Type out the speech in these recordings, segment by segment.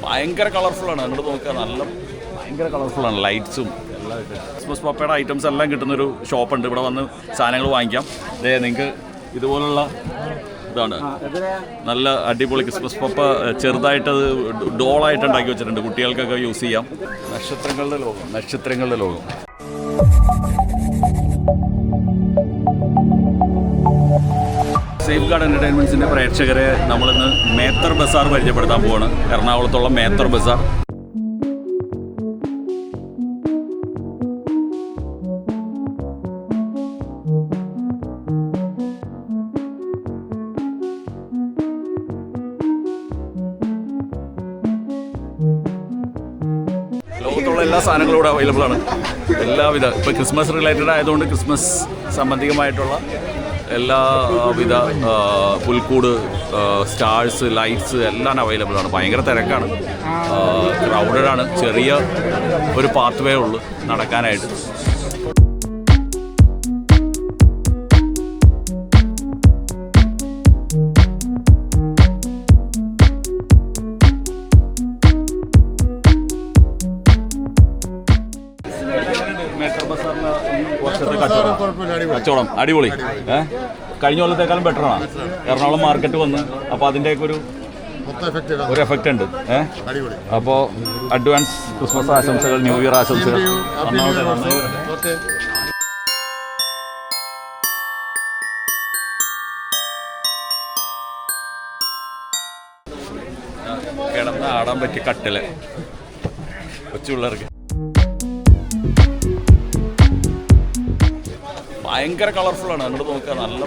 ഭയങ്കര കളർഫുള്ളാണ്. അങ്ങോട്ട് നോക്കുക, നല്ല ഭയങ്കര കളർഫുള്ളാണ്. ലൈറ്റ്സും എല്ലാം ക്രിസ്മസ് പപ്പയുടെ ഐറ്റംസ് എല്ലാം കിട്ടുന്നൊരു ഷോപ്പുണ്ട്. ഇവിടെ വന്ന് സാധനങ്ങൾ വാങ്ങിക്കാം. അതെ, നിങ്ങൾക്ക് ഇതുപോലുള്ള ഇതാണ് നല്ല അടിപൊളി ക്രിസ്മസ് പപ്പ ചെറുതായിട്ട് അത് ഡോളായിട്ട് ഉണ്ടാക്കി വെച്ചിട്ടുണ്ട്. കുട്ടികൾക്കൊക്കെ യൂസ് ചെയ്യാം. നക്ഷത്രങ്ങളുടെ ലോകം. സേഫ് ഗാർഡ് എൻ്റർടൈൻമെൻറ്റ്സിൻ്റെ പ്രേക്ഷകരെ നമ്മളിന്ന് മേത്തർ ബസാർ പരിചയപ്പെടുത്താൻ പോവാണ്. എറണാകുളത്തുള്ള മേത്തർ ബസാർ. ലോകത്തുള്ള എല്ലാ സാധനങ്ങളും ഇവിടെ അവൈലബിൾ ആണ്. എല്ലാവിധ ഇപ്പോൾ ക്രിസ്മസ് റിലേറ്റഡ് ആയതുകൊണ്ട് ക്രിസ്മസ് സംബന്ധികമായിട്ടുള്ള എല്ലാവിധ പുൽക്കൂട്, സ്റ്റാർസ്, ലൈറ്റ്സ് എല്ലാം അവൈലബിൾ ആണ്. ഭയങ്കര തിരക്കാണ്, ക്രൗഡഡാണ്. ചെറിയ ഒരു പാത്ത് വേ ഉള്ളു നടക്കാനായിട്ട്. മേത്തർ ബസാറിന് വർഷത്തെ കച്ചവടം അടിപൊളി. കഴിഞ്ഞ കൊല്ലത്തേക്കാളും ബെറ്ററാണ്. എറണാകുളം മാർക്കറ്റ് വന്ന് അപ്പോൾ അതിൻ്റെയൊക്കെ ഒരു എഫക്റ്റ് ഉണ്ട്. അപ്പോൾ അഡ്വാൻസ് ക്രിസ്മസ് ആശംസകൾ, ന്യൂ ഇയർ ആശംസകൾ. കിടന്ന് ആടാൻ പറ്റിയ കട്ടില് കൊച്ചു പിള്ളേർക്ക്. ഭയങ്കര കളർഫുള്ളാണ്. അങ്ങോട്ട് നോക്കുക, നല്ല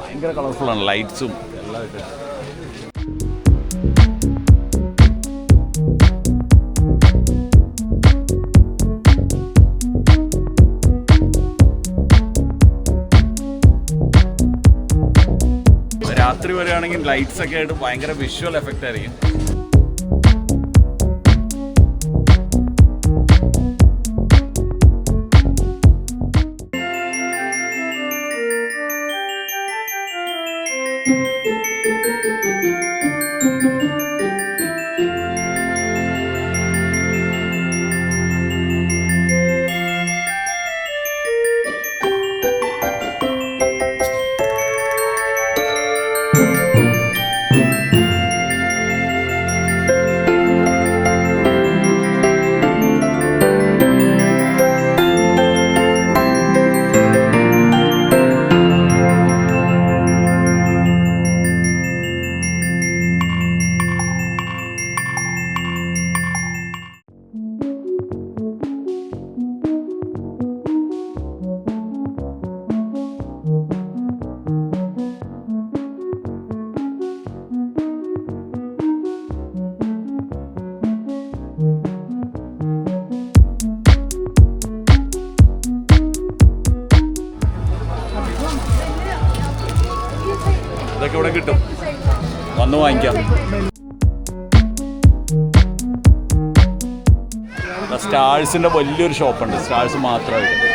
ഭയങ്കര കളർഫുള്ളാണ്. ലൈറ്റ്സും എല്ലാം ഇട്ട്. രാത്രി വരികയാണെങ്കിൽ ലൈറ്റ്സ് ഒക്കെ ആയിട്ട് ഭയങ്കര വിഷ്വൽ എഫക്റ്റ് ആയിരിക്കും. ഇതൊക്കെ ഇവിടെ കിട്ടും, വന്ന് വാങ്ങിക്കാം. സ്റ്റാഴ്സിൻ്റെ വലിയൊരു ഷോപ്പുണ്ട്, സ്റ്റാഴ്സ് മാത്രമായിട്ട്.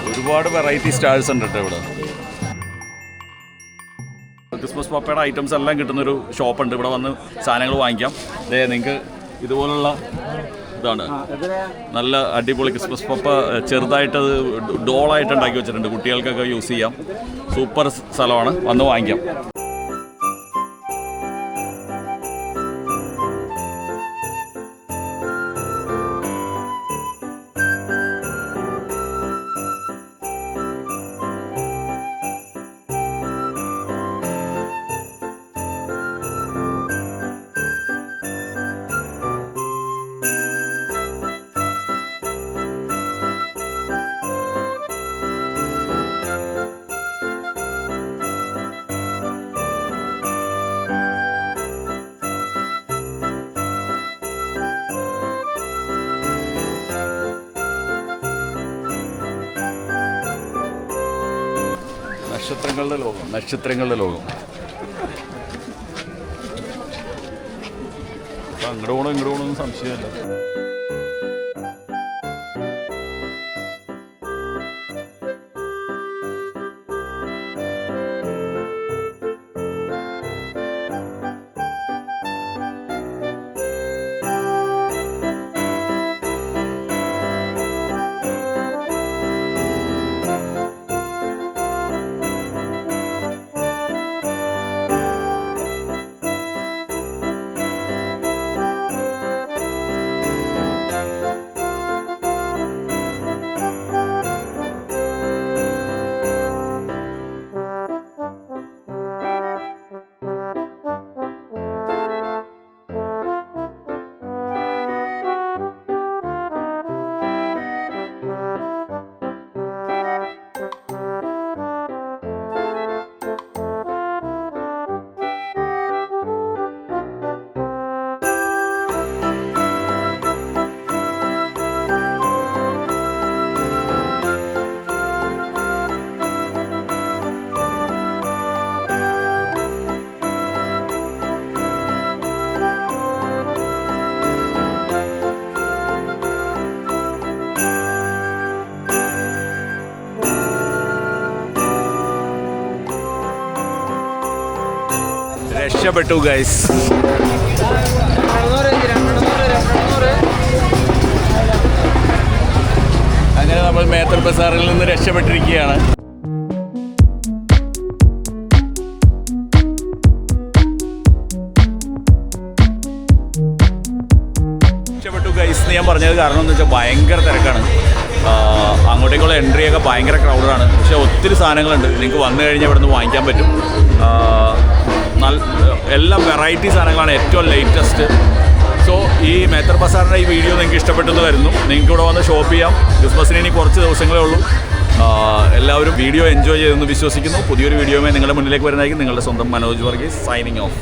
ഒരുപാട് വെറൈറ്റി സ്റ്റാഴ്സ് ഉണ്ട് കേട്ടോ ഇവിടെ. ക്രിസ്മസ് പപ്പയുടെ ഐറ്റംസ് എല്ലാം കിട്ടുന്നൊരു ഷോപ്പുണ്ട്. ഇവിടെ വന്ന് സാധനങ്ങൾ വാങ്ങിക്കാം. അതെ, നിങ്ങൾക്ക് ഇതുപോലുള്ള ഇതാണ് നല്ല അടിപൊളി ക്രിസ്മസ് പപ്പ ചെറുതായിട്ടത് ഡോളായിട്ട് ഉണ്ടാക്കി വെച്ചിട്ടുണ്ട്. കുട്ടികൾക്കൊക്കെ യൂസ് ചെയ്യാം. സൂപ്പർ സ്ഥലമാണ്, വന്ന് വാങ്ങിക്കാം. നക്ഷത്രങ്ങളുടെ ലോകം. അങ്ങോട്ട് പോകണമെന്നും സംശയമില്ല. രക്ഷപ്പെട്ടു ഗൈസ്. അങ്ങനെ നമ്മൾ മേത്തർ ബസാറിൽ നിന്ന് രക്ഷപ്പെട്ടിരിക്കുകയാണ്. രക്ഷപ്പെട്ടു ഗൈസ് എന്ന് ഞാൻ പറഞ്ഞത് കാരണം എന്ന് വെച്ചാൽ ഭയങ്കര തിരക്കാണ്. അങ്ങോട്ടേക്കുള്ള എൻട്രിയൊക്കെ ഭയങ്കര ക്രൗഡാണ്. പക്ഷേ ഒത്തിരി സാധനങ്ങളുണ്ട്. നിങ്ങൾക്ക് വന്നു കഴിഞ്ഞാൽ ഇവിടെ നിന്ന് വാങ്ങിക്കാൻ പറ്റും. എല്ലാം വെറൈറ്റി സാധനങ്ങളാണ്, ഏറ്റവും ലേറ്റസ്റ്റ്. സോ ഈ മേത്തർ ബസാറിൻ്റെ ഈ വീഡിയോ നിങ്ങൾക്ക് ഇഷ്ടപ്പെട്ടെന്ന് വരുന്നു. നിങ്ങൾക്ക് ഇവിടെ വന്ന് ഷോപ്പ് ചെയ്യാം. ക്രിസ്മസിന് ഇനി കുറച്ച് ദിവസങ്ങളേ ഉള്ളൂ. എല്ലാവരും വീഡിയോ എൻജോയ് ചെയ്തെന്ന് വിശ്വസിക്കുന്നു. പുതിയൊരു വീഡിയോയുമായി നിങ്ങളുടെ മുന്നിലേക്ക് വരുന്നതായിരിക്കും. നിങ്ങളുടെ സ്വന്തം മനോജ് വർഗീസ് സൈനിങ് ഓഫ്.